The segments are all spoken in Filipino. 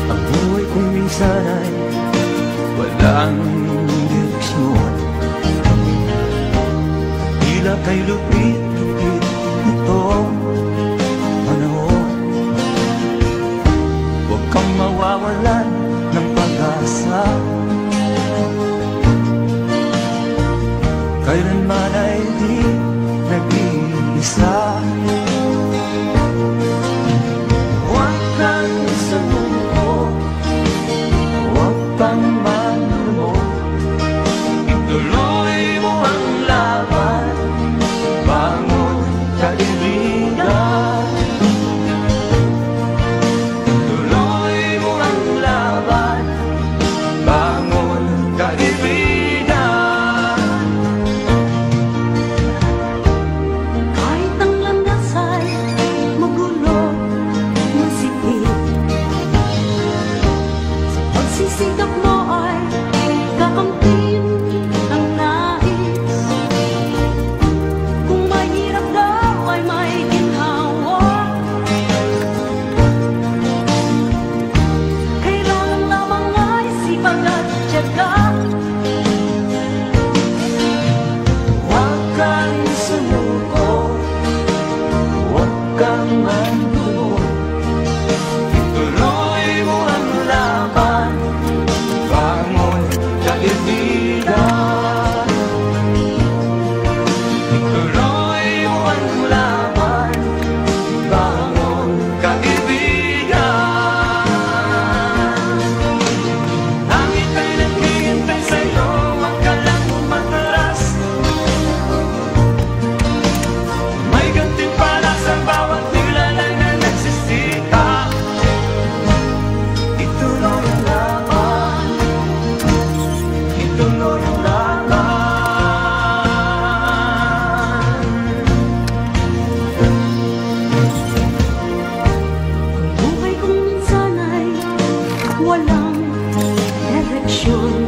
Ang buhay kong minsan ay walang direksyon. Tila kay lupit-lupit itong panahon. Huwag kang mawawalan ng pag-asa. Kailanman ay di nag-iisa. Huwag kang sumuko, huwag kang malumo. Ituloy mo ang laban, bangon kaibigan. Ituloy mo ang laban, bangon kaibigan. Sisikap mo ay kakamtin ang nais. Kung mahirap daw ay may ginhawa. Kailangan lamang ay sipag at tiyaga. Huwag kang sumuko, huwag kang malumo. Ituloy mo ang laban, bangon kaibigan. Ituloy mo ang laban, bangon kaibigan. Langit ay naghihintay sa'yo, huwag ka lang umatras. May gantimpala sa bawat nilalang na nagsisika. Ituloy ang laban, ituloy ang laban. Buhay kong minsan ay walang direksyon.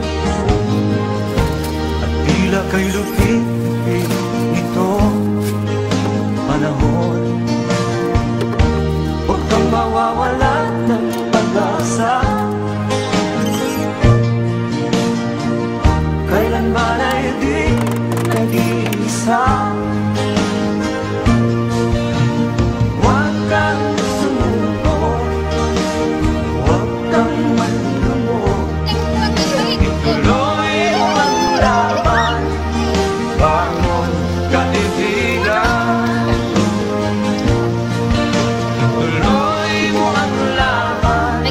At tila kay lupit-lupit itong panahon. Huwag kang mawawalan ng pag-asa. Kailanman ay di nag-iisa. Huwag kang sumuko, huwag kang malumo. Ituloy mo ang laban, bangon kaibigan. Ituloy mo ang laban,